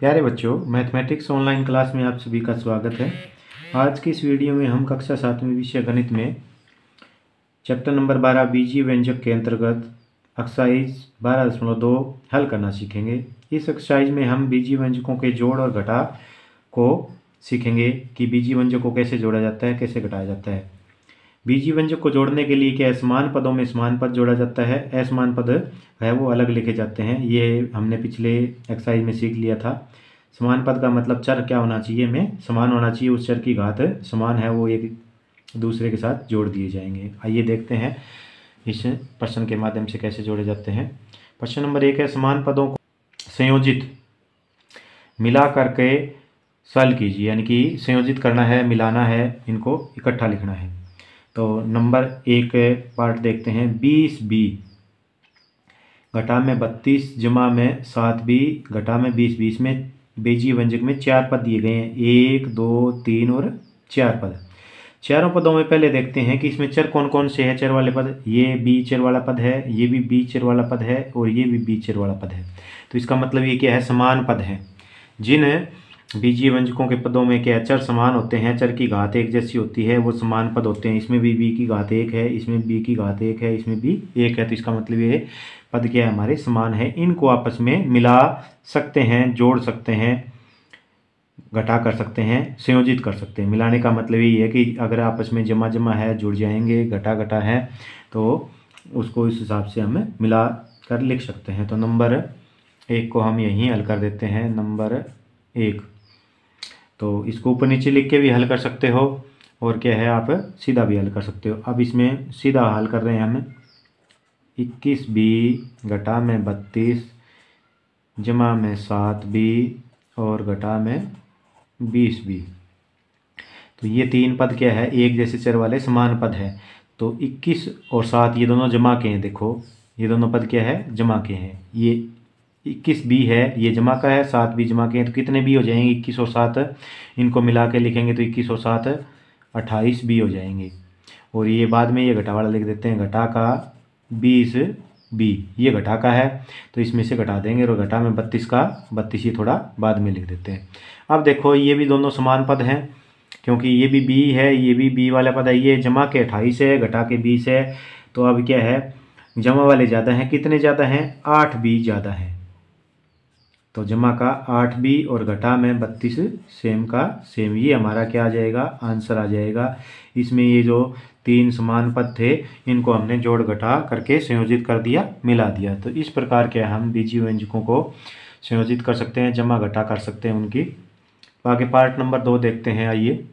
प्यारे बच्चों, mathematics online class में आप सभी का स्वागत है। आज की इस वीडियो में हम कक्षा 7वीं विषय गणित में चैप्टर नंबर 12 बीजीय व्यंजक के अंतर्गत एक्सरसाइज 12.2 हल करना सीखेंगे। इस एक्सरसाइज में हम बीजीय व्यंजकों के जोड़ और घटा को सीखेंगे कि बीजीय व्यंजक को कैसे जोड़ा जाता है, कैसे घटाया जाता है। बीजीय व्यंजक को जोड़ने के लिए क्या समान पदों में समान पद जोड़ा जाता है, असमान पद है वो अलग लिखे जाते हैं। ये हमने पिछले एक्सरसाइज में सीख लिया था। समान पद का मतलब चर क्या होना चाहिए, में समान होना चाहिए, उस चर की घात समान है वो एक दूसरे के साथ जोड़ दिए जाएंगे। आइए देखते हैं इस प्रश्न के माध्यम से कैसे जोड़े जाते हैं। प्रश्न नंबर 1 है, समान पदों को संयोजित मिला करके सॉल्व कीजिए, यानी कि संयोजित करना है, मिलाना है, इनको इकट्ठा लिखना है। तो नंबर 1 पार्ट देखते हैं। 20b घटा में 32 जमा में 7b घटा में 20। 20 में बीजीय व्यंजक में 4 पद दिए गए हैं, 1 2 3 और 4 पद। चारों पदों में पहले देखते हैं कि इसमें चर कौन कौन से हैं। चर वाले पद, ये बी चर वाला पद है, ये भी बी चर वाला पद है और ये भी बी चर वाला पद है। तो इसका मतलब ये क्या है, समान पद है। जिन बीजीय व्यंजकों के पदों में क्या चर समान होते हैं, चर की घात एक जैसी होती है, वो समान पद होते हैं। इसमें भी बी की घात 1 है, इसमें बी की घात 1 है, इसमें भी 1 है। तो इसका मतलब ये पद क्या है, हमारे समान है। इनको आपस में मिला सकते हैं, जोड़ सकते हैं, घटा कर सकते हैं, संयोजित कर सकते हैं। मिलाने का मतलब यही है कि अगर आपस में जमा जमा है जुड़ जाएंगे, घटा घटा है तो उसको इस हिसाब से हम मिला कर लिख सकते हैं। तो नंबर 1 को हम यहीं हल कर देते हैं। नंबर 1 तो इसको ऊपर नीचे लिख के भी हल कर सकते हो और क्या है, आप सीधा भी हल कर सकते हो। अब इसमें सीधा हल कर रहे हैं हम। 21b घटा में 32 जमा में 7b और घटा में 20b। तो ये 3 पद क्या है, एक जैसे चर वाले समान पद है। तो 21 और 7 ये दोनों जमा के हैं। देखो ये दोनों पद क्या है, जमा के हैं। ये 21b है, ये जमा का है, 7b जमा के हैं। तो कितने b हो जाएंगे, 21 और 7 इनको मिला के लिखेंगे तो 21 और 7 28b हो जाएंगे। और ये बाद में ये घटा वाला लिख देते हैं, घटा का 20b, ये घटा का है तो इसमें से घटा देंगे। और घटा में 32 का 32 ये थोड़ा बाद में लिख देते हैं। अब देखो ये भी दोनों समान पद हैं, क्योंकि ये भी b है, ये भी b वाला पद है। ये जमा के 28 है, घटा के 20 है। तो अब क्या है, जमा वाले ज़्यादा हैं। कितने ज़्यादा हैं, 8b ज़्यादा हैं। तो जमा का 8b और घटा में 32 सेम का सेम, ये हमारा क्या आ जाएगा, आंसर आ जाएगा। इसमें ये जो 3 समान पद थे इनको हमने जोड़ घटा करके संयोजित कर दिया, मिला दिया। तो इस प्रकार के हम बीजीय व्यंजकों को संयोजित कर सकते हैं, जमा घटा कर सकते हैं उनकी। तो आगे पार्ट नंबर 2 देखते हैं। आइए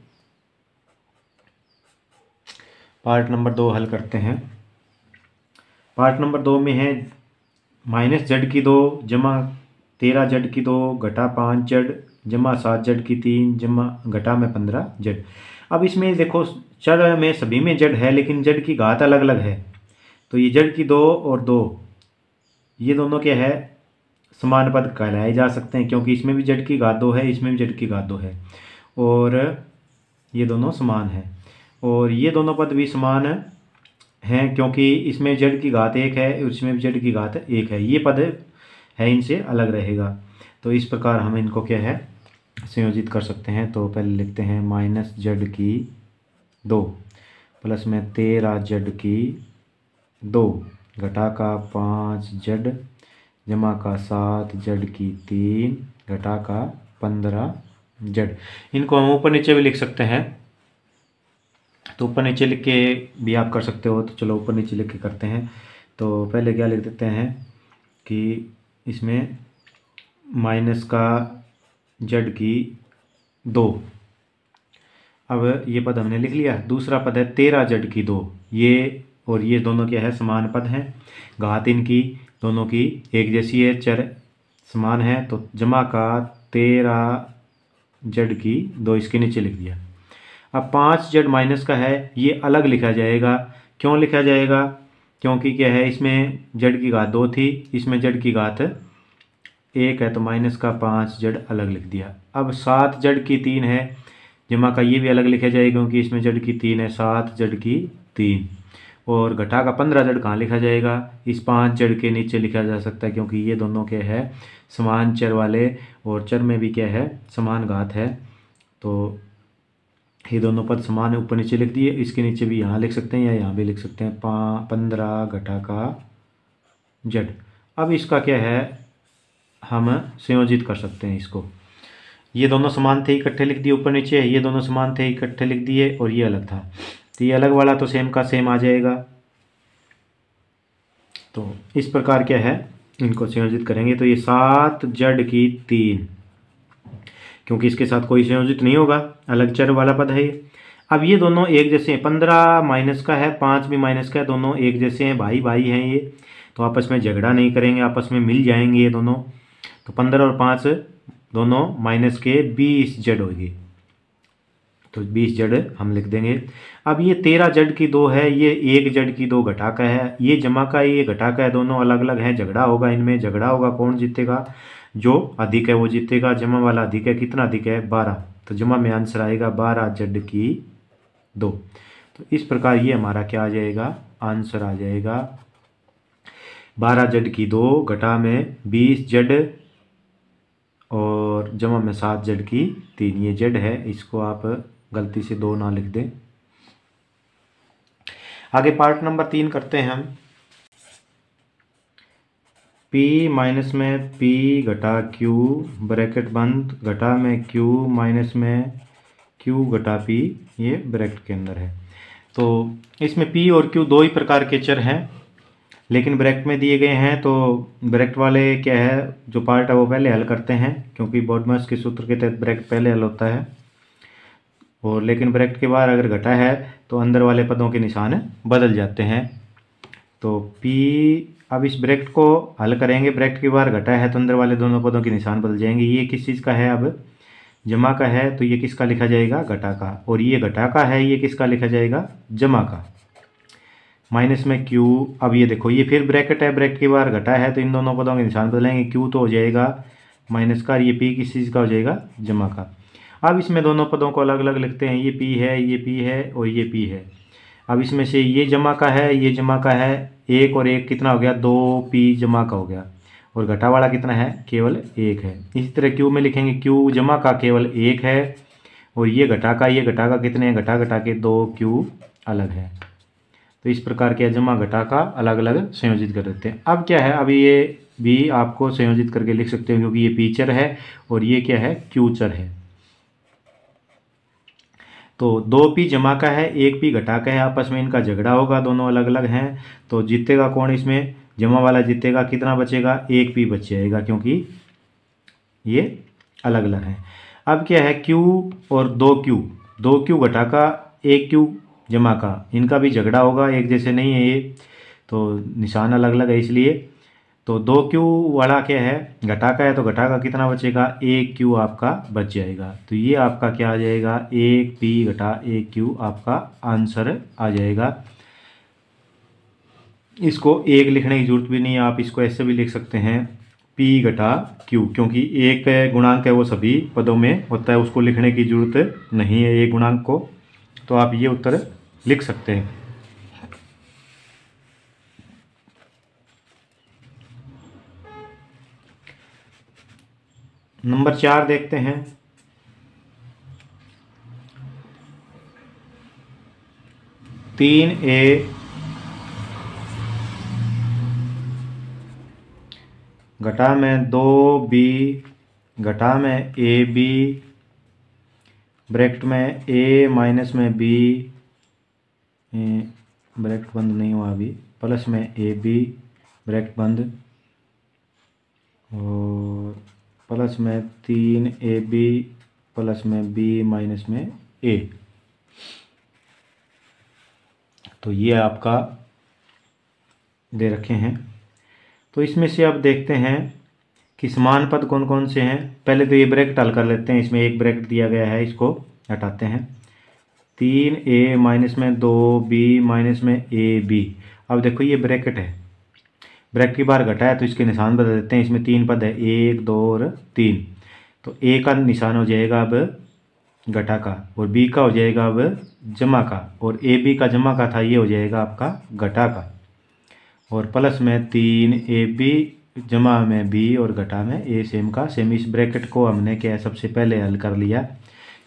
पार्ट नंबर 2 हल करते हैं। पार्ट नंबर 2 में है -z2 जमा 13z2 घटा 5z जमा 7z3 जमा घटा में 15z। अब इसमें देखो चर में सभी में z है, लेकिन z की घात अलग अलग है। तो ये z2 और 2 ये दोनों क्या है, समान पद कहलाए जा सकते हैं, क्योंकि इसमें भी z की घात 2 है, इसमें भी z की घात 2 है और ये दोनों समान हैं। और ये दोनों पद भी समान हैं, क्योंकि इसमें z की घात 1 है, इसमें भी z की घात 1 है। ये पद है, इनसे अलग रहेगा। तो इस प्रकार हम इनको क्या है, संयोजित कर सकते हैं। तो पहले लिखते हैं -z2 प्लस में 13z2 घटा का 5z जमा का 7z3 घटा का 15z। इनको हम ऊपर नीचे भी लिख सकते हैं। तो ऊपर नीचे लिख के भी आप कर सकते हो। तो चलो ऊपर नीचे लिख के करते हैं। तो पहले क्या लिख देते हैं कि इसमें माइनस का z2। अब ये पद हमने लिख लिया। दूसरा पद है 13z2, ये और ये दोनों क्या है, समान पद हैं। घात इनकी दोनों की एक जैसी है, चर समान है। तो जमा का 13z2 इसके नीचे लिख दिया। अब 5z माइनस का है, ये अलग लिखा जाएगा। क्यों लिखा जाएगा, क्योंकि क्या है, इसमें z की घात 2 थी, इसमें z की घात 1 है, तो माइनस का 5z अलग लिख दिया। अब 7z3 है, जमा का ये भी अलग लिखा जाएगा, क्योंकि इसमें z की 3 है, 7z3 और घटा का 15 जड़ कहाँ लिखा जाएगा, इस 5 जड़ के नीचे लिखा जा सकता है, क्योंकि ये दोनों क्या है समान चर वाले, और चर में भी क्या है समान घात है। तो ये दोनों पद समान है, ऊपर नीचे लिख दिए। इसके नीचे भी यहाँ लिख सकते हैं या यहाँ भी लिख सकते हैं 15 घटा का जड़। अब इसका क्या है हम संयोजित कर सकते हैं इसको। ये दोनों समान थे इकट्ठे लिख दिए ऊपर नीचे, ये दोनों समान थे इकट्ठे लिख दिए, और ये अलग था तो ये अलग वाला तो सेम का सेम आ जाएगा। तो इस प्रकार क्या है इनको संयोजित करेंगे तो ये 7 जड़ की 3, क्योंकि इसके साथ कोई संयोजित नहीं होगा, अलग चर वाला पद है ये। अब ये दोनों एक जैसे हैं, 15 माइनस का है, 5 भी माइनस का है, दोनों एक जैसे हैं, भाई भाई हैं ये, तो आपस में झगड़ा नहीं करेंगे, आपस में मिल जाएंगे ये दोनों। तो 15 और 5 दोनों माइनस के 20 जड़ होगी, तो 20 जड़ हम लिख देंगे। अब ये 13 जड़ की 2 है, ये 1 जड़ की 2 घटा का है, ये जमा का है, ये घटा का है, दोनों अलग अलग हैं, झगड़ा होगा इनमें। झगड़ा होगा, कौन जीतेगा, जो अधिक है वो जीतेगा, जमा वाला अधिक है, कितना अधिक है 12, तो जमा में आंसर आएगा 12 जड़ की 2। तो इस प्रकार ये हमारा क्या आ जाएगा आंसर आ जाएगा 12 जड़ की 2 घटा में 20 जड़ और जमा में 7 जड़ की 3। ये जड़ है, इसको आप गलती से 2 ना लिख दें। आगे पार्ट नंबर 3 करते हैं हम। p माइनस में p घटा q ब्रैकेट बंद घटा में q माइनस में q घटा p, ये ब्रैकेट के अंदर है। तो इसमें p और q दो ही प्रकार के चर हैं, लेकिन ब्रैकेट में दिए गए हैं, तो ब्रैकेट वाले क्या है जो पार्ट है वो पहले हल करते हैं, क्योंकि बॉडमास के सूत्र के तहत ब्रैकेट पहले हल होता है। और लेकिन ब्रैकेट के बाहर अगर घटा है तो अंदर वाले पदों के निशान बदल जाते हैं। तो p, अब इस ब्रैकेट को हल करेंगे, ब्रैकेट के बाहर घटा है तो अंदर वाले दोनों पदों के निशान बदल जाएंगे। ये किस चीज़ का है, अब जमा का है, तो ये किसका लिखा जाएगा घटा का, और ये घटा का है, ये किसका लिखा जाएगा जमा का। माइनस में q, अब ये देखो ये फिर ब्रैकेट है, ब्रैकेट के बाहर घटा है तो इन दोनों पदों के निशान बदलेंगे, q तो हो जाएगा माइनस का, ये p किस चीज़ का हो जाएगा जमा का। अब इसमें दोनों पदों को अलग अलग लिखते हैं, ये p है, ये p है और ये p है। अब इसमें से ये जमा का है, ये जमा का है, 1 और 1 कितना हो गया 2p जमा का हो गया, और घटा वाला कितना है केवल 1 है। इसी तरह q में लिखेंगे q जमा का केवल 1 है, और ये घटा का कितने हैं, घटा घटा के 2q अलग है। तो इस प्रकार के जमा घटा का अलग अलग संयोजित कर देते हैं। अब क्या है, अभी ये भी आपको संयोजित करके लिख सकते हो, क्योंकि ये p चर है और ये क्या है q चर है। तो 2p जमा का है, 1p घटा का है, आपस में इनका झगड़ा होगा, दोनों अलग अलग हैं, तो जीतेगा कौन, इसमें जमा वाला जीतेगा, कितना बचेगा 1p बच जाएगा, क्योंकि ये अलग अलग हैं। अब क्या है q और 2q घटा का 1q जमा का, इनका भी झगड़ा होगा, एक जैसे नहीं है ये, तो निशान अलग अलग है इसलिए। तो 2q वाला क्या है घटा का है, तो घटा का कितना बचेगा 1q आपका बच जाएगा। तो ये आपका क्या आ जाएगा 1p घटा 1q आपका आंसर आ जाएगा। इसको 1 लिखने की जरूरत भी नहीं है, आप इसको ऐसे भी लिख सकते हैं p घटा q, क्योंकि एक गुणांक है वो सभी पदों में होता है, उसको लिखने की जरूरत नहीं है एक गुणांक को। तो आप ये उत्तर लिख सकते हैं। नंबर 4 देखते हैं। तीन ए घटा में 2b घटा में ab ब्रैकेट में a माइनस में b, ब्रैकेट बंद नहीं हुआ अभी, प्लस में ab ब्रैकेट बंद, और प्लस में 3ab प्लस में b माइनस में a। तो ये आपका दे रखे हैं। तो इसमें से अब देखते हैं कि समान पद कौन कौन से हैं। पहले तो ये ब्रैकेट हल कर लेते हैं, इसमें एक ब्रैकेट दिया गया है, इसको हटाते हैं। 3a माइनस में 2b माइनस में ab। अब देखो ये ब्रैकेट है, ब्रैकेट की बार घटा है तो इसके निशान बदल देते हैं। इसमें 3 पद है, 1 2 और 3, तो a का निशान हो जाएगा अब घटा का, और बी का हो जाएगा अब जमा का, और ए बी का जमा का था, ये हो जाएगा आपका घटा का, और प्लस में 3ab जमा में बी और घटा में ए सेम का सेम। इस ब्रैकेट को हमने क्या है सबसे पहले हल कर लिया,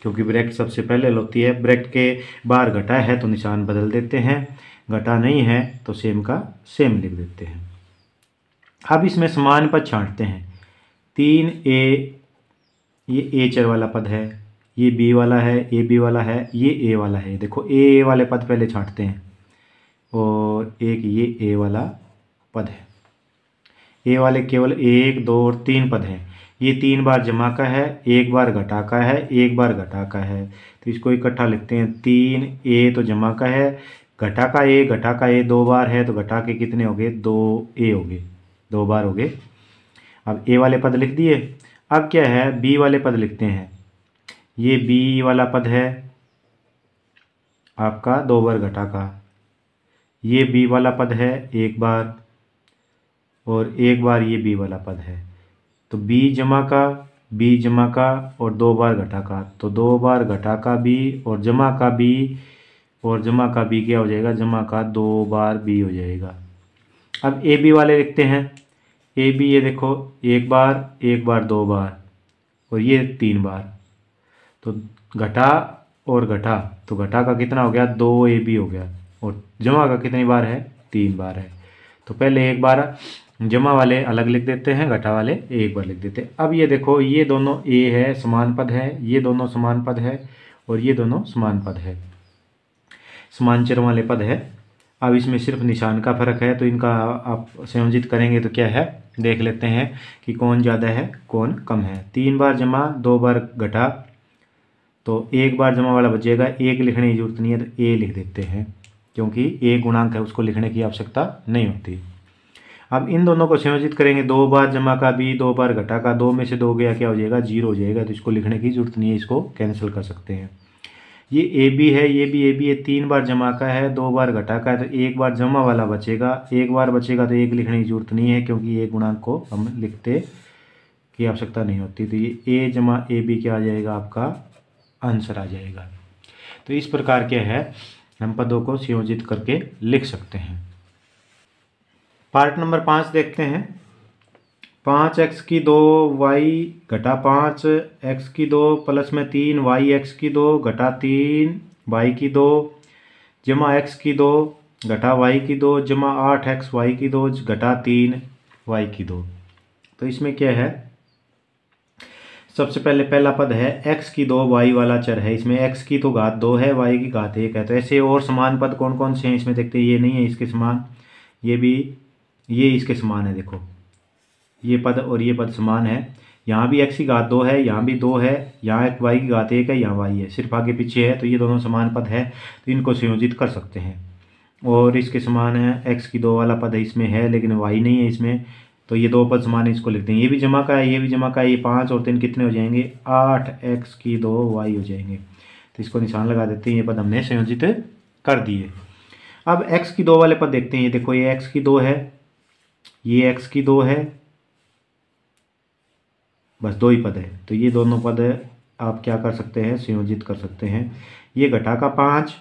क्योंकि ब्रैकेट सबसे पहले होती है। ब्रैकेट के बाहर घटा है तो निशान बदल देते हैं, घटा नहीं है तो सेम का सेम लिख देते हैं। अब इसमें समान पद छांटते हैं। 3a, ये ए चर वाला पद है, ये बी वाला है, ए बी वाला है, ये ए वाला है। देखो ए वाले पद पहले छांटते हैं, और एक ये ए वाला पद है। ए वाले केवल 1, 2 और 3 पद हैं। ये 3 बार जमा का है, 1 बार घटा का है, 1 बार घटा का है, तो इसको इकट्ठा लिखते हैं। 3a तो जमा का है, घटा का ए 2 बार है, तो घटा के कितने हो गए, 2a हो गए, 2 बार हो गए। अब ए वाले पद लिख दिए। अब क्या है, बी वाले पद लिखते हैं। ये बी वाला पद है आपका 2 बार घटा का, ये बी वाला पद है 1 बार, और 1 बार ये बी वाला पद है। तो बी जमा का और 2 बार घटा का, तो 2 बार घटा का बी और जमा का बी, और जमा का बी क्या हो जाएगा, जमा का 2 बार बी हो जाएगा। अब ए बी वाले लिखते हैं। ए बी ये देखो 1 बार 2 बार, और ये 3 बार, तो घटा और घटा, तो घटा का कितना हो गया, 2ab हो गया, और जमा का कितनी बार है, 3 बार है। तो पहले 1 बार जमा वाले अलग लिख देते हैं, घटा वाले 1 बार लिख देते हैं। अब ये देखो ये दोनों ए है, समान पद है, ये दोनों समान पद है, और ये दोनों समान पद है, समान चर वाले पद है। अब इसमें सिर्फ निशान का फर्क है, तो इनका आप संयोजित करेंगे तो क्या है, देख लेते हैं कि कौन ज़्यादा है कौन कम है। 3 बार जमा 2 बार घटा, तो 1 बार जमा वाला बचेगा, 1 लिखने की जरूरत नहीं है, तो ए लिख देते हैं, क्योंकि ए गुणांक है, उसको लिखने की आवश्यकता नहीं होती। अब इन दोनों को संयोजित करेंगे। 2 बार जमा का बी, 2 बार घटा का, 2 में से 2 गया क्या हो जाएगा, 0 हो जाएगा, तो इसको लिखने की जरूरत नहीं है, इसको कैंसिल कर सकते हैं। ये ए बी है, ये भी ए बी है, 3 बार जमा का है, 2 बार घटा का है, तो 1 बार जमा वाला बचेगा, 1 बार बचेगा, तो 1 लिखने की जरूरत नहीं है, क्योंकि ये गुणांक को हम लिखते की आवश्यकता नहीं होती। तो ये ए जमा ए बी क्या आ जाएगा, आपका आंसर आ जाएगा। तो इस प्रकार क्या है, हम पदों को संयोजित करके लिख सकते हैं। पार्ट नंबर 5 देखते हैं। 5x की 2 y घटा 5x की 2 प्लस में 3 yx की 2 घटा 3 y की 2 जमा x की 2 घटा y की 2 जमा 8x y की 2 घटा 3 y की 2। तो इसमें क्या है, सबसे पहले पहला पद है x की 2 y वाला चर है, इसमें x की तो घात 2 है, y की घात 1 है। तो ऐसे और समान पद कौन कौन से हैं इसमें देखते हैं। ये नहीं है इसके समान, ये भी, ये इसके समान है। देखो ये पद और ये पद समान है, यहाँ भी x की घात 2 है, यहाँ भी 2 है, यहाँ एक y की घात 1 है, यहाँ y है, सिर्फ आगे पीछे है, तो ये दोनों समान पद है, तो इनको संयोजित कर सकते हैं। और इसके समान है x की 2 वाला पद है, इसमें है लेकिन y नहीं है इसमें, तो ये 2 पद समान है, इसको लिखते हैं। ये भी जमा का है, ये भी जमा का है, ये 5 और 3 कितने हो जाएंगे, 8x की 2 y हो जाएंगे, तो इसको निशान लगा देते हैं। ये पद हमने संयोजित कर दिए। अब x की 2 वाले पद देखते हैं। देखो ये x की 2 है, ये x की 2 है, बस 2 ही पद है, तो ये दोनों पद आप क्या कर सकते हैं, संयोजित कर सकते हैं। ये घटा का 5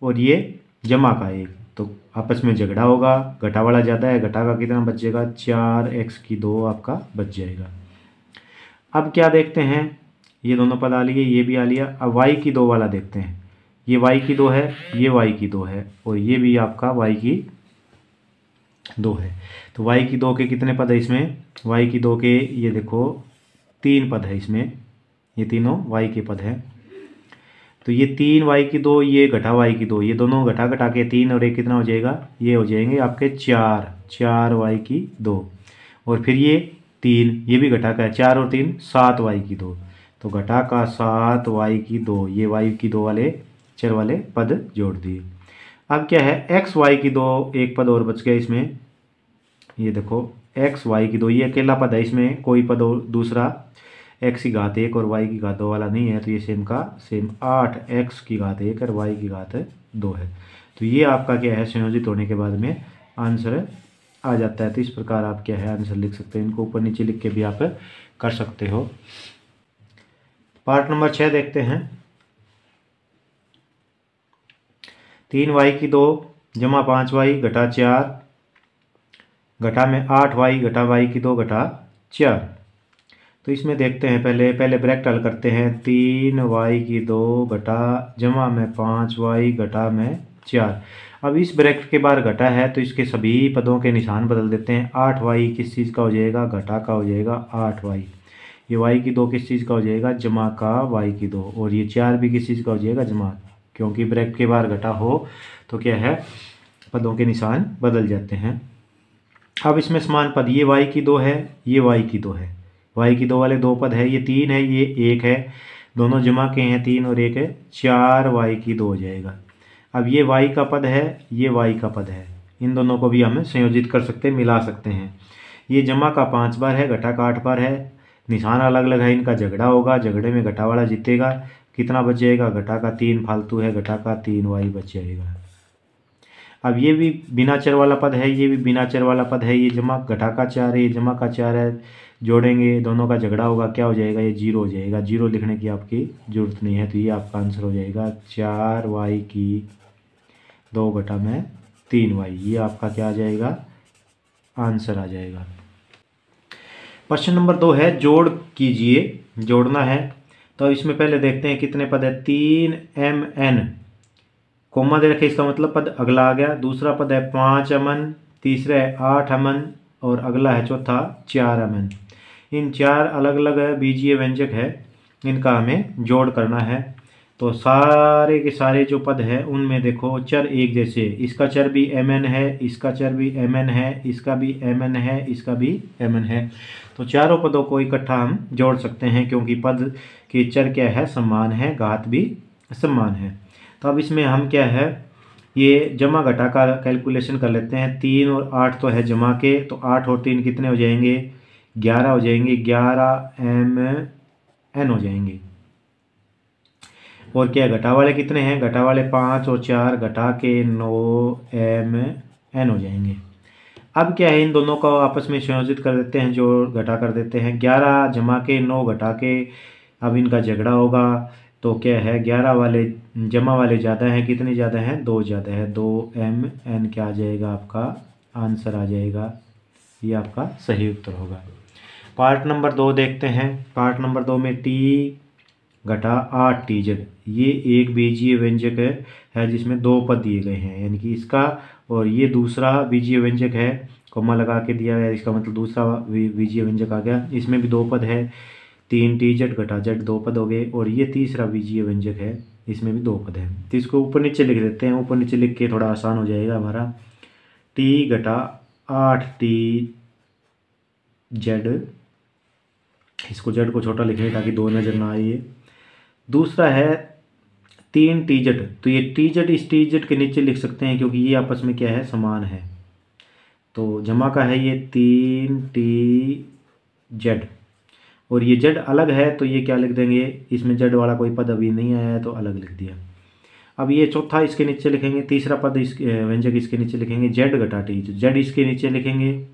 और ये जमा का 1, तो आपस में झगड़ा होगा, घटा वाला ज़्यादा है, घटा का कितना बचेगा, 4x की 2 आपका बच जाएगा। अब क्या देखते हैं, ये दोनों पद आ लिए, ये भी आ लिया। अब y की 2 वाला देखते हैं। ये y की 2 है, ये y की 2 है, और ये भी आपका y की 2 है। तो y की 2 के कितने पद है इसमें, y की 2 के ये देखो 3 पद है इसमें, ये तीनों y के पद है। तो ये 3y की 2, ये घटा y की 2, ये दोनों घटा घटा के 3 और 1 कितना हो जाएगा, ये हो जाएंगे आपके 4y की 2, और फिर ये 3, ये भी घटा का है, 4 और 3 7y की 2, तो घटा का 7y की 2, ये y की 2 वाले चर वाले पद जोड़ दिए। अब क्या है, x y की 2 एक पद और बच गया इसमें। ये देखो x y की 2, ये अकेला पद है, इसमें कोई पद और दूसरा x की घात 1 और y की घात 2 वाला नहीं है, तो ये सेम का सेम 8x की घात 1 और y की घात 2 है। तो ये आपका क्या है, संयोजित होने के बाद में आंसर आ जाता है। तो इस प्रकार आप क्या है आंसर लिख सकते हैं। इनको ऊपर नीचे लिख के भी आप कर सकते हो। पार्ट नंबर 6 देखते हैं। 3y की 2 जमा 5y घटा 4 घटा में 8y घटा y की 2 घटा 4। तो इसमें देखते हैं पहले ब्रैकेट हल करते हैं। 3y की 2 घटा जमा में 5y घटा में 4। अब इस ब्रैकेट के बाहर घटा है तो इसके सभी पदों के निशान बदल देते हैं। 8y किस चीज़ का हो जाएगा, घटा का हो जाएगा 8y। ये y की 2 किस चीज़ का हो जाएगा, जमा का y की 2। और ये 4 भी किस चीज़ का हो जाएगा, जमा, क्योंकि ब्रैकेट के बाहर घटा हो तो क्या है, पदों के निशान बदल जाते हैं। अब इसमें समान पद, ये y की 2 है, ये y की 2 है। y की 2 वाले 2 पद है, ये 3 है, ये 1 है, दोनों जमा के हैं, 3 और 1 है, 4y की 2 हो जाएगा। अब ये y का पद है, ये y का पद है, इन दोनों को भी हम संयोजित कर सकते हैं, मिला सकते हैं। ये जमा का 5 बार है, घटा का 8 बार है, निशान अलग अलग है, इनका झगड़ा होगा, झगड़े में घटा वाला जीतेगा। कितना बच जाएगा, घटा का 3 फालतू है, घटा का 3y बच जाएगा। अब ये भी बिना चर वाला पद है, ये भी बिना चर वाला पद है, ये जमा घटा का 4 है, ये जमा का 4 है, जोड़ेंगे दोनों का झगड़ा होगा, क्या हो जाएगा, ये 0 हो जाएगा। 0 लिखने की आपकी जरूरत नहीं है, तो ये आपका आंसर हो जाएगा 4y की 2 घटा में 3y। ये आपका क्या आ जाएगा, आंसर आ जाएगा। प्रश्न नंबर 2 है, जोड़ कीजिए, जोड़ना है। तो इसमें पहले देखते हैं कितने पद है। 3mn कोमा दे रखे, इसका मतलब पद अगला आ गया। दूसरा पद है 5 अमन, तीसरा है 8 अमन और अगला है चौथा 4 अमन। इन 4 अलग अलग बीजीय व्यंजक है, इनका हमें जोड़ करना है। तो सारे के सारे जो पद है उनमें देखो चर एक जैसे, इसका चर भी mn है, इसका चर भी mn है, इसका भी mn है, इसका भी mn है। तो चारों पदों को इकट्ठा हम जोड़ सकते हैं, क्योंकि पद के चर क्या है, समान है, घात भी समान है। तो अब इसमें हम क्या है, ये जमा घटा का कैलकुलेशन कर लेते हैं। 3 और 8 तो है जमा के, तो 8 और 3 कितने हो जाएंगे, 11 हो जाएंगे, 11mn हो जाएंगे। और क्या घटा वाले कितने हैं, घटा वाले 5 और 4 घटा के 9mn हो जाएंगे। अब क्या है, इन दोनों को आपस में संयोजित कर देते हैं, जो घटा कर देते हैं। 11 जमा के 9 घटा के, अब इनका झगड़ा होगा, तो क्या है, 11 वाले जमा वाले ज़्यादा हैं, कितने ज़्यादा हैं, 2 ज़्यादा है, 2mn क्या आ जाएगा, आपका आंसर आ जाएगा। ये आपका सही उत्तर होगा। पार्ट नंबर 2 देखते हैं। पार्ट नंबर 2 में t घटा 8tz, ये एक बीजीय व्यंजक है जिसमें 2 पद दिए गए हैं, यानी कि इसका और ये दूसरा बीजीय व्यंजक है, कोमा लगा के दिया गया, इसका मतलब दूसरा बीजीय व्यंजक आ गया। इसमें भी 2 पद है, 3tz घटा z 2 पद हो गए। और ये तीसरा बीजीय व्यंजक है, इसमें भी 2 पद है। तो इसको ऊपर नीचे लिख देते हैं, ऊपर नीचे लिख के थोड़ा आसान हो जाएगा हमारा। t घटा 8tz, इसको z को छोटा लिखें ताकि 2 नज़र ना आए। दूसरा है 3tz, तो ये tz इस tz के नीचे लिख सकते हैं, क्योंकि ये आपस में क्या है, समान है। तो जमा का है ये 3tz, और ये z अलग है, तो ये क्या लिख देंगे, इसमें z वाला कोई पद अभी नहीं आया है तो अलग लिख दिया। अब ये चौथा इसके नीचे लिखेंगे, तीसरा पद इस व्यंजक इसके नीचे लिखेंगे, z घटा t, तो z इसके नीचे लिखेंगे,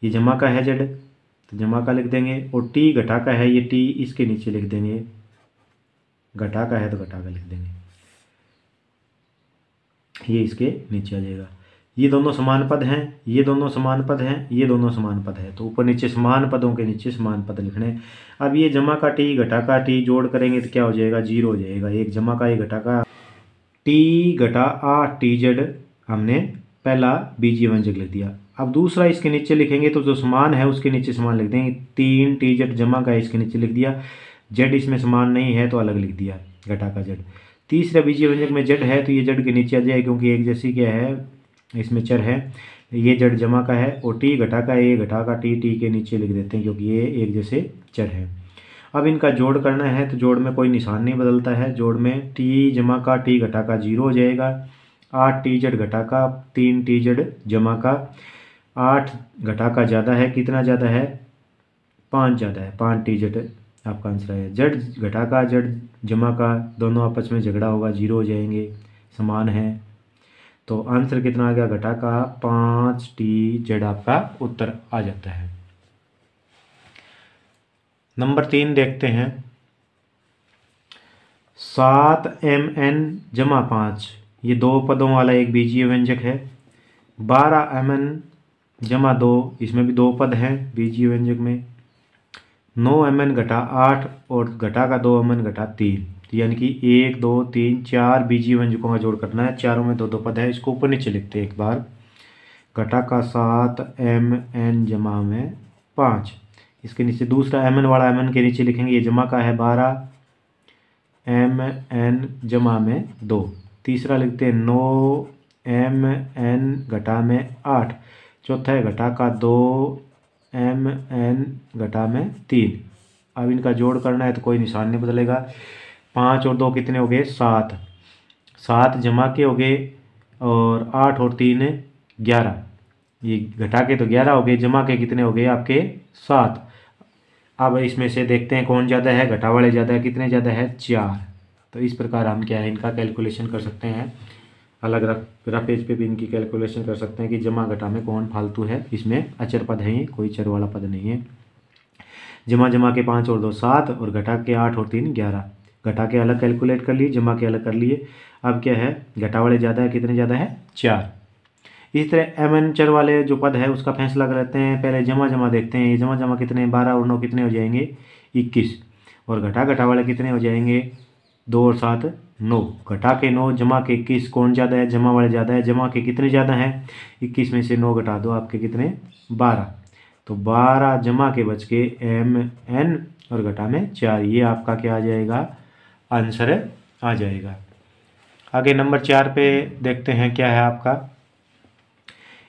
ये जमा का है z, तो जमा का लिख देंगे। और t घटा का है, ये t इसके नीचे लिख देंगे, घटा का है तो घटा का लिख देंगे, ये इसके नीचे आ जाएगा। ये दोनों समान पद हैं, ये दोनों समान पद हैं, ये दोनों समान पद है, तो ऊपर नीचे समान पदों के नीचे समान पद लिखने। अब ये जमा का t घटा का t जोड़ करेंगे तो क्या हो जाएगा, 0 हो जाएगा। एक जमा का, एक घटा का। t घटा 8tz हमने पहला बीजीय व्यंजक लिख दिया। अब दूसरा इसके नीचे लिखेंगे, तो जो समान है उसके नीचे समान लिख देंगे। 3tz जमा का इसके नीचे लिख दिया, z इसमें समान नहीं है तो अलग लिख दिया, घटा का z। तीसरा बीजीय व्यंजक में z है, तो ये z के नीचे आ जाए, क्योंकि एक जैसी क्या है, इसमें चर है। ये z जमा का है, और t घटा का, ये घटा का t के नीचे लिख देते हैं, क्योंकि ये एक जैसे चर है। अब इनका जोड़ करना है, तो जोड़ में कोई निशान नहीं बदलता है। जोड़ में t जमा का t घटा का 0 हो जाएगा, 8tz घटा का 3tz जमा का 8 घटा का ज़्यादा है, कितना ज़्यादा है, 5 ज़्यादा है, 5tz आपका आंसर है। z घटा का z जमा का, दोनों आपस में झगड़ा होगा, 0 हो जाएंगे, समान है। तो आंसर कितना आ गया, घटा का 5tz आपका उत्तर आ जाता है। नंबर 3 देखते हैं। 7mn जमा 5, ये दो पदों वाला एक बीजीय व्यंजक है। 12mn जमा 2, इसमें भी दो पद हैं बीजीय व्यंजक में। 9mn घटा 8 और घटा का 2mn घटा 3, यानी कि 1 2 3 4 बीजीय व्यंजकों का जोड़ करना है। चारों में दो दो पद है। इसको ऊपर नीचे लिखते हैं एक बार। घटा का 7mn जमा में 5, इसके नीचे दूसरा mn वाला mn के नीचे लिखेंगे, ये जमा का है 12mn जमा में 2। तीसरा लिखते हैं 9mn घटा में 8। चौथा है घटा का 2mn घटा में 3। अब इनका जोड़ करना है तो कोई निशान नहीं बदलेगा। 5 और 2 कितने हो गए? 7। 7 जमा के हो गए और 8 और 3 11। ये घटा के तो 11 हो गए, जमा के कितने हो गए आपके? 7। अब इसमें से देखते हैं कौन ज़्यादा है। घटा वाले ज़्यादा है, कितने ज़्यादा है? 4। तो इस प्रकार हम क्या है इनका कैलकुलेशन कर सकते हैं। अलग रफ पेज पे भी इनकी कैलकुलेशन कर सकते हैं कि जमा घटा में कौन फालतू है। इसमें अचर पद है, ये कोई चर वाला पद नहीं है। जमा के 5 और 2 7 और घटा के 8 और 3 11। घटा के अलग कैलकुलेट कर लिए, जमा के अलग कर लिए। अब क्या है, घटा वाले ज़्यादा है, कितने ज़्यादा है? 4। इस तरह mn चर वाले जो पद है उसका फैसला कर लेते हैं। पहले जमा देखते हैं, ये जमा कितने? 12 और 9 कितने हो जाएंगे? 21। और घटा वाले कितने हो जाएंगे? 2 और 7 9। घटा के 9 जमा के 21, कौन ज़्यादा है? जमा वाले ज़्यादा है। जमा के कितने ज़्यादा है? 21 में से 9 घटा दो, आपके कितने? 12। तो 12 जमा के बच के mn और घटा में 4, ये आपका क्या आ जाएगा? आंसर आ जाएगा। आगे नंबर 4 पे देखते हैं क्या है आपका।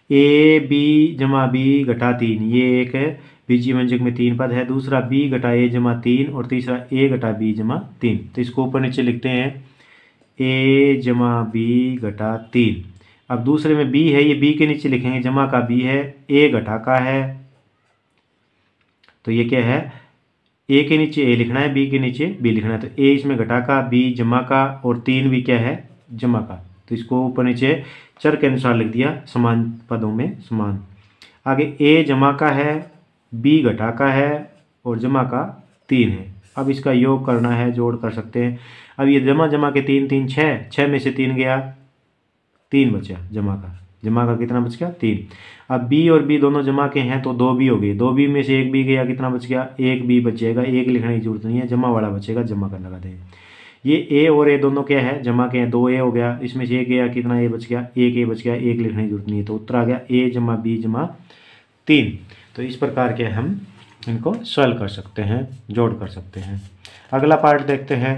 a b जमा b घटा 3, ये एक है बीजीय व्यंजक में 3 पद है। दूसरा b घटा a जमा 3 और तीसरा a घटा b जमा 3। तो इसको ऊपर नीचे लिखते हैं, a जमा b घटा 3। अब दूसरे में b है, ये b के नीचे लिखेंगे, जमा का b है, a घटा का है, तो ये क्या है? a के नीचे a लिखना है, b के नीचे b लिखना है। तो a इसमें घटा का, b जमा का और 3 भी क्या है? जमा का। तो इसको ऊपर नीचे चर के अनुसार लिख दिया, समान पदों में समान। आगे a जमा का है, b घटा का है और जमा का 3 है। अब इसका योग करना है, जोड़ कर सकते हैं। अब ये जमा के 3 3 6, 6 में से 3 गया, 3 बचा जमा का कितना बच गया? 3। अब b और b दोनों जमा के हैं तो 2 b हो गए। 2 b में से 1 b गया, कितना बच गया? 1 b बचेगा। 1 लिखने की जरूरत नहीं है, जमा वाला बचेगा, जमा करना लगा दें। ये a और a दोनों क्या है? जमा के हैं। 2a हो गया, इसमें से 1 गया, कितना a बच गया? 1 a बच गया। 1 लिखने की जरूरत नहीं है, तो उत्तर आ गया a जमा b जमा 3। तो इस प्रकार के हम इनको सॉल्व कर सकते हैं, जोड़ कर सकते हैं। अगला पार्ट देखते हैं।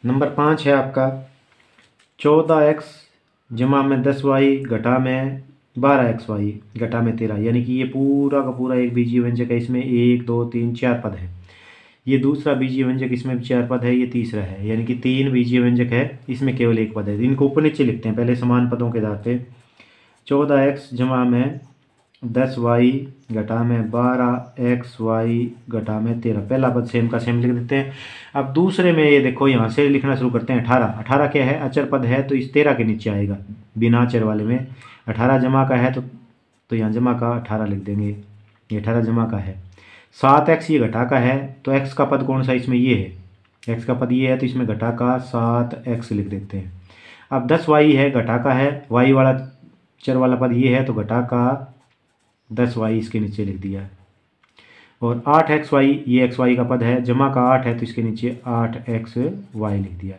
नंबर 5 है आपका 14x जमा में 10y घटा में 12xy घटा में 13, यानी कि ये पूरा का पूरा एक बीजीय व्यंजक है। इसमें 1 2 3 4 पद है। ये दूसरा बीजीय व्यंजक, इसमें भी 4 पद है। ये तीसरा है, यानी कि 3 बीजीय व्यंजक है, इसमें केवल 1 पद है। इनको ऊपर नीचे लिखते हैं पहले समान पदों के आधार पे। 14x जमा में 10y घटा में 12xy घटा में 13, पहला पद सेम का सेम लिख देते हैं। अब दूसरे में ये देखो, यहाँ से लिखना शुरू करते हैं। 18 क्या है? अचर पद है, तो इस 13 के नीचे आएगा बिना अचर वाले में। 18 जमा का है तो यहाँ जमा का 18 लिख देंगे, ये 18 जमा का है। 7x ये घटा का है, तो x का पद कौन सा? इसमें ये है, x का पद ये है, तो इसमें घटा का 7x लिख देते हैं। अब 10y है, घटा का है, y वाला चर वाला पद ये है, तो घटा का 10y इसके नीचे लिख दिया। और 8xy ये xy का पद है, जमा का 8 है, तो इसके नीचे 8xy लिख दिया।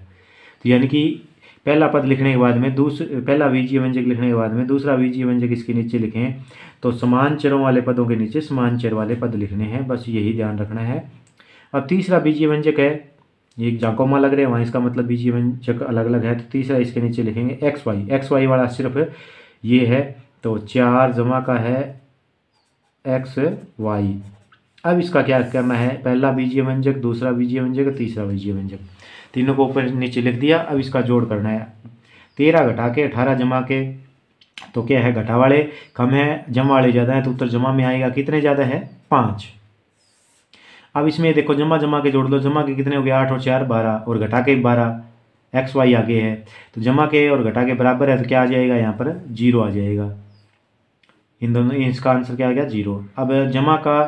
तो यानी कि पहला पद लिखने के बाद में पहला बीजीय व्यंजक लिखने के बाद में दूसरा बीजीय व्यंजक इसके नीचे लिखें, तो समान चरों वाले पदों के नीचे समान चर वाले पद लिखने हैं, बस यही ध्यान रखना है। अब तीसरा बीजीय व्यंजक है, ये जहाँ कोमा लग रहे हैं वहाँ इसका मतलब बीजीय व्यंजक अलग अलग है, तो तीसरा इसके नीचे लिखेंगे xy वाला सिर्फ ये है, तो 4 जमा का है xy। अब इसका क्या करना है? पहला बीजीय व्यंजक, दूसरा बीजीय व्यंजक, तीसरा बीजीय व्यंजक, तीनों को ऊपर नीचे लिख दिया। अब इसका जोड़ करना है। 13 घटा के 18 जमा के, तो क्या है? घटा वाले कम है, जमा वाले ज़्यादा है, तो उत्तर जमा में आएगा। कितने ज़्यादा है? 5। अब इसमें देखो जमा के जोड़ लो, जमा के कितने हो गए? 8 और 4 12, और घटा के 12, xy आगे है, तो जमा के और घटा के बराबर है, तो क्या आ जाएगा? यहाँ पर 0 आ जाएगा। इन दोनों, इसका आंसर क्या आ गया 0। अब जमा का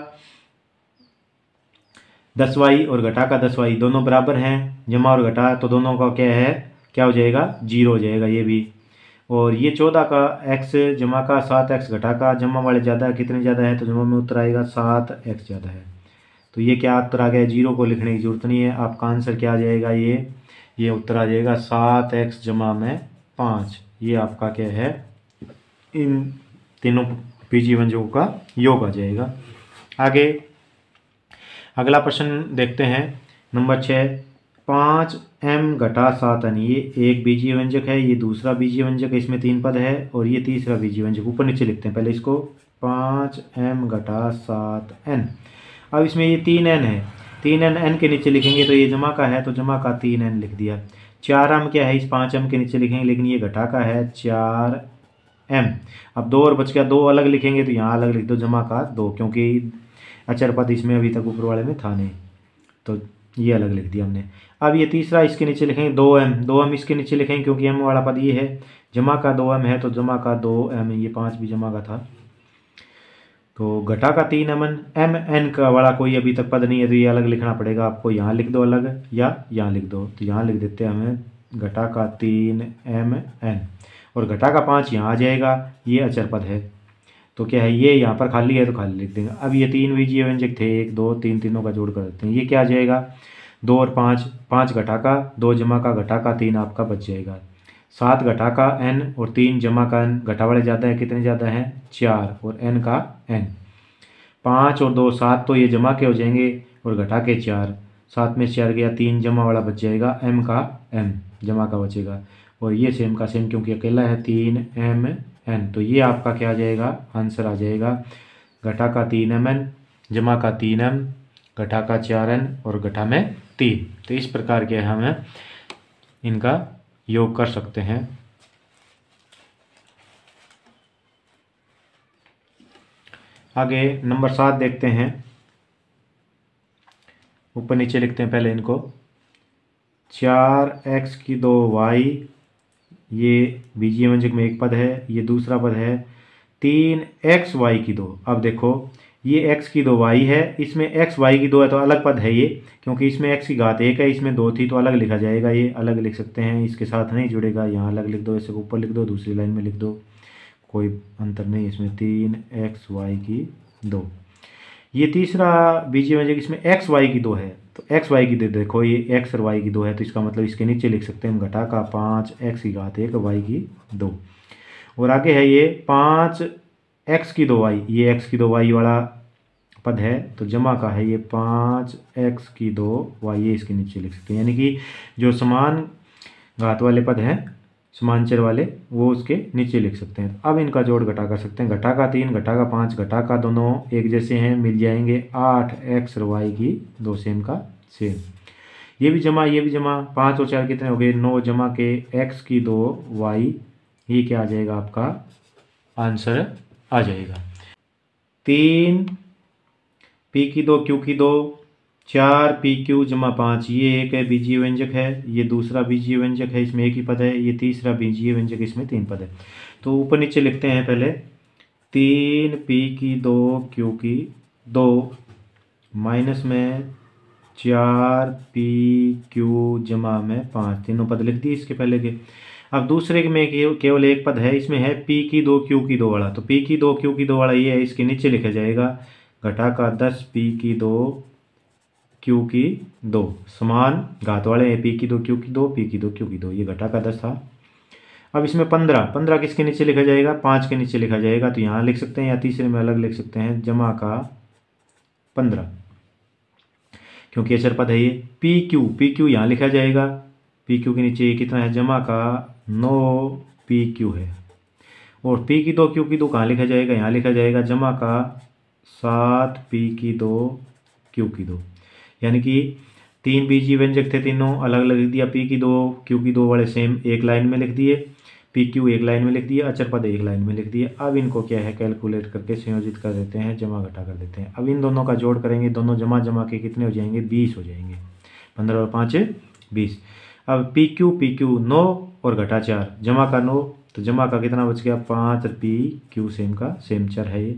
10y और घटा का 10y दोनों बराबर हैं, जमा और घटा, तो दोनों का क्या है, क्या हो जाएगा 0 हो जाएगा ये भी। और ये 14 का x जमा का 7x घटा का, जमा वाले ज़्यादा है, कितने ज़्यादा है, तो जमा में उत्तर आएगा 7x ज़्यादा है। तो ये क्या उत्तर आ गया, 0 को लिखने की जरूरत नहीं है, आपका आंसर क्या आ जाएगा, ये उत्तर आ जाएगा 7x जमा में 5। ये आपका क्या है, इन तीनों बीजीय व्यंजकों का योग आ जाएगा। आगे अगला प्रश्न देखते हैं, नंबर 6, 5m घटा 7n। ये एक बीजीय व्यंजक है, ये दूसरा बीजीय व्यंजक है, इसमें 3 पद है, और ये तीसरा बीजीय व्यंजक। ऊपर नीचे लिखते हैं पहले इसको, 5m घटा 7n। अब इसमें ये 3n है, 3n n के नीचे लिखेंगे तो ये जमा का है, तो जमा का 3n लिख दिया। 4m क्या है, इस 5m के नीचे लिखेंगे, लेकिन ये घटा का है 4m। अब 2 और बच गया, 2 अलग लिखेंगे तो यहाँ अलग लिख दो, जमा का 2, क्योंकि अचर पद इसमें अभी तक ऊपर वाले में था नहीं, तो ये अलग लिख दिया हमने। अब ये तीसरा इसके नीचे लिखेंगे 2m इसके नीचे लिखेंगे, क्योंकि m वाला पद ये है, जमा का 2m है, तो जमा का 2m, ये 5 भी जमा का था, तो घटा का 3mn, mn का वाला कोई अभी तक पद नहीं है, तो ये अलग लिखना पड़ेगा आपको, यहाँ लिख दो अलग या यहाँ लिख दो, तो यहाँ लिख देते हैं हमें घटा का 3mn, और घटा का 5 यहाँ आ जाएगा, ये अचर पद है, तो क्या है, ये यहाँ पर खाली है तो खाली लिख देंगे। अब ये 3 बीजीय व्यंजक थे, 1 2 3, तीनों का जोड़ कर देते हैं, ये क्या आ जाएगा, 2 और 5, 5 घटा का 2 जमा का घटा का 3 आपका बच जाएगा। 7 घटा का n और 3 जमा का n, घटा वाले ज़्यादा है, कितने ज़्यादा हैं 4, और n का n। 5 और 2 7, तो ये जमा के हो जाएंगे, और घटा के 4, 7 में 4 गया, 3 जमा वाला बच जाएगा, m का m जमा का बचेगा, और ये सेम का सेम क्योंकि अकेला है, 3mn। तो ये आपका क्या आ जाएगा, आंसर आ जाएगा घटा का 3mn जमा का 3m घटा का 4n और घटा में 3। तो इस प्रकार के हम इनका योग कर सकते हैं। आगे नंबर 7 देखते हैं, ऊपर नीचे लिखते हैं पहले इनको, 4x की 2y, ये बीजीय व्यंजक में एक पद है, ये दूसरा पद है, 3xy की 2। अब देखो ये x की 2y है, इसमें xy की 2 है, तो अलग पद है ये, क्योंकि इसमें x की घात 1 है, इसमें 2 थी, तो अलग लिखा जाएगा, ये अलग लिख सकते हैं, इसके साथ नहीं जुड़ेगा, यहाँ अलग लिख दो, ऐसे ऊपर लिख दो, दूसरी लाइन में लिख दो, कोई अंतर नहीं इसमें, 3xy की 2। ये तीसरा बीजीय व्यंजक, इसमें xy की 2 है, तो xy की 2 देखो, ये x और y की 2 है, तो इसका मतलब इसके नीचे लिख सकते हैं घटा का 5x की घात 1 y की 2। और आगे है ये 5x की 2y, ये x की 2y वाला पद है, तो जमा का है ये 5x की 2y, ये इसके नीचे लिख सकते हैं, यानी कि जो समान घात वाले पद हैं, समांचर वाले, वो उसके नीचे लिख सकते हैं। अब इनका जोड़ घटा कर सकते हैं, घटा का 3 घटा का 5 घटा का दोनों एक जैसे हैं, मिल जाएंगे 8x और y की 2 सेम का सेम। ये भी जमा, ये भी जमा, 5 और 4 कितने हो गए 9, जमा के x की 2y, ये क्या आ जाएगा आपका आंसर आ जाएगा। 3 p की 2 q की 2, 4 pq जमा 5, ये एक है बीजीय व्यंजक है, ये दूसरा बीजीय व्यंजक है, इसमें एक ही पद है, ये तीसरा बीजीय व्यंजक, इसमें 3 पद है। तो ऊपर नीचे लिखते हैं पहले, 3 p की 2 q की 2 माइनस में 4 pq जमा में 5, तीनों पद लिख दिए इसके पहले के। अब दूसरे में केवल एक पद है, इसमें है p की 2 q की 2 वाला, तो p की 2 q की 2 वाला ये है, इसके नीचे लिखा जाएगा घटा का 10 p की 2 q की 2, समान घात वाले हैं, p की 2 q की 2 p की 2 q की 2, ये घटा का 10 था। अब इसमें 15 किसके नीचे लिखा जाएगा, 5 के नीचे लिखा जाएगा, तो यहाँ लिख सकते हैं या तीसरे में अलग लिख सकते हैं, जमा का 15, क्योंकि अचर पद है ये। pq यहाँ लिखा जाएगा, pq के नीचे ये कितना है, जमा का 9 pq है, और p की 2 q की 2 कहाँ लिखा जाएगा, यहाँ लिखा जाएगा, जमा का 7 p की 2 q की 2, यानी कि 3 बीजीय व्यंजक थे, तीनों अलग अलग लिख दिया, p की 2 q की 2 वाले सेम एक लाइन में लिख दिए, pq एक लाइन में लिख दिए, अचर पद एक लाइन में लिख दिए। अब इनको क्या है, कैलकुलेट करके संयोजित कर देते हैं, जमा घटा कर देते हैं। अब इन दोनों का जोड़ करेंगे, दोनों जमा के कितने हो जाएंगे, 20 हो जाएंगे, 15 और 5 20। अब pq 9 और घटा 4, जमा का 9, तो जमा का कितना बच गया 5 पी क्यू सेम का सेम चर है ये।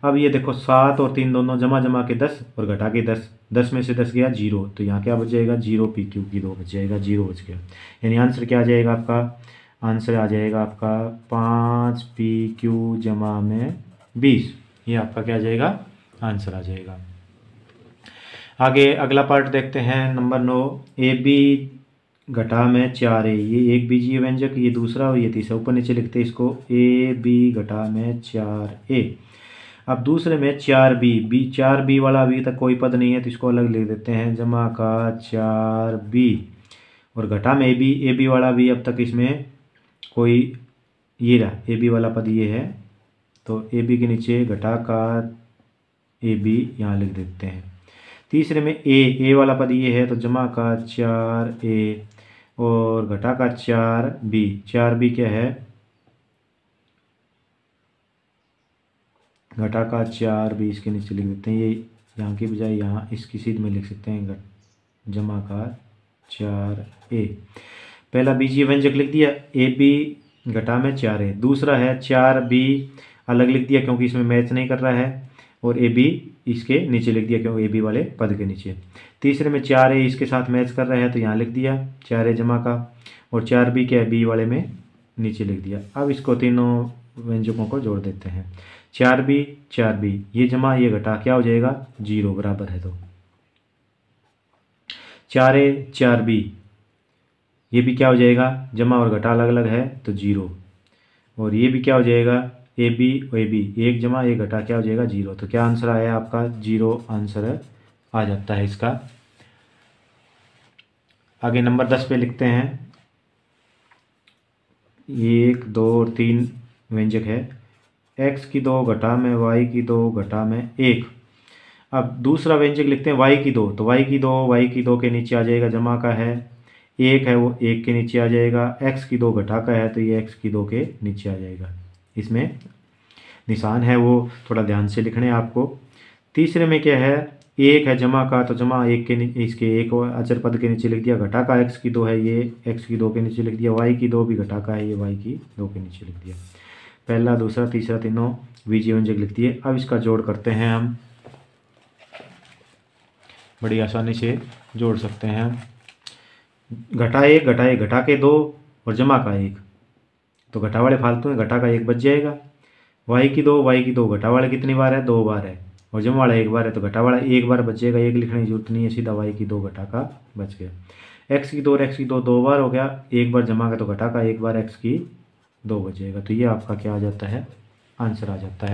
अब ये देखो 7 और 3 दोनों जमा के 10 और घटा के 10, 10 में से 10 गया 0, तो यहाँ क्या बच जाएगा 0 पी क्यू की 2 बच जाएगा, 0 बच गया। यानी आंसर क्या आ जाएगा आपका, आंसर आ जाएगा आपका 5 पी क्यू जमा में 20, ये आपका क्या आ जाएगा आंसर आ जाएगा। आगे अगला पार्ट देखते हैं नंबर 9, ए बी घटा में 4 ए, ये एक बीजीय व्यंजक, ये दूसरा और ये तीसरा, ऊपर नीचे लिखते हैं इसको ए बी घटा में 4 ए। अब दूसरे में 4 बी 4 बी वाला अभी तक कोई पद नहीं है तो इसको अलग लिख देते हैं, जमा का 4 बी, और घटा में ए बी वाला भी अब तक इसमें कोई, ये रहा ए बी वाला पद ये है, तो ए बी के नीचे घटा का ए बी यहाँ लिख देते हैं। तीसरे में ए वाला पद ये है, तो जमा का 4 ए और घटा का 4 बी, 4 बी क्या है, घटा का 4 बी इसके नीचे लिख देते हैं, ये यहाँ की बजाय यहाँ इसकी सीध में लिख सकते हैं, जमा का 4 ए। पहला बीजीय व्यंजक लिख दिया ए बी घटा में 4 ए, दूसरा है 4 बी अलग लिख दिया क्योंकि इसमें मैच नहीं कर रहा है, और ए बी इसके नीचे लिख दिया क्योंकि ए बी वाले पद के नीचे। तीसरे में 4 ए इसके साथ मैच कर रहा है तो यहाँ लिख दिया 4 ए जमा का, और 4 बी क्या है बी वाले में नीचे लिख दिया। अब इसको तीनों व्यंजकों को जोड़ देते हैं, 4 बी ये जमा ये घटा क्या हो जाएगा 0 बराबर है, तो 4 ए 4 बी ये भी क्या हो जाएगा, जमा और घटा अलग अलग है तो 0, और ये भी क्या हो जाएगा ए बी एक जमा एक घटा क्या हो जाएगा 0, तो क्या आंसर आया आपका 0 आंसर आ जाता है इसका। आगे नंबर 10 पे लिखते हैं, 1 2 और 3 व्यंजक है, x की 2 घटा में y की 2 घटा में 1। अब दूसरा व्यंजक लिखते हैं y की 2, तो y की 2 के नीचे आ जाएगा, जमा का है 1 है वो 1 के नीचे आ जाएगा, x की 2 घटा का है तो ये x की 2 के नीचे आ जाएगा। इसमें निशान है वो थोड़ा ध्यान से लिखने आपको। तीसरे में क्या है 1 है जमा का, तो जमा 1 के इसके एक अचर पद के नीचे लिख दिया, घटा का x की 2 है ये x की 2 के नीचे लिख दिया, y की 2 भी घटा का है ये y की 2 के नीचे लिख दिया। पहला दूसरा तीसरा तीनों बीजीय व्यंजक लिख दिए। अब इसका जोड़ करते हैं हम, बड़ी आसानी से जोड़ सकते हैं। घटा 1 घटा के 2 और जमा का 1, तो घटा वाले फालतू हैं, घटा का 1 बच जाएगा। y की 2 घटा वाले कितनी बार है 2 बार है, और जमा वाला 1 बार है, तो घटा वाला 1 बार बच जाएगा, 1 लिखने की जरूरत नहीं है, सीधा y की 2 घटा का बच गया। x की 2 और x की 2 2 बार हो गया, 1 बार जमा का तो घटा का 1 बार x की 2 बच जाएगा, तो ये आपका क्या आ जाता है आंसर आ जाता है।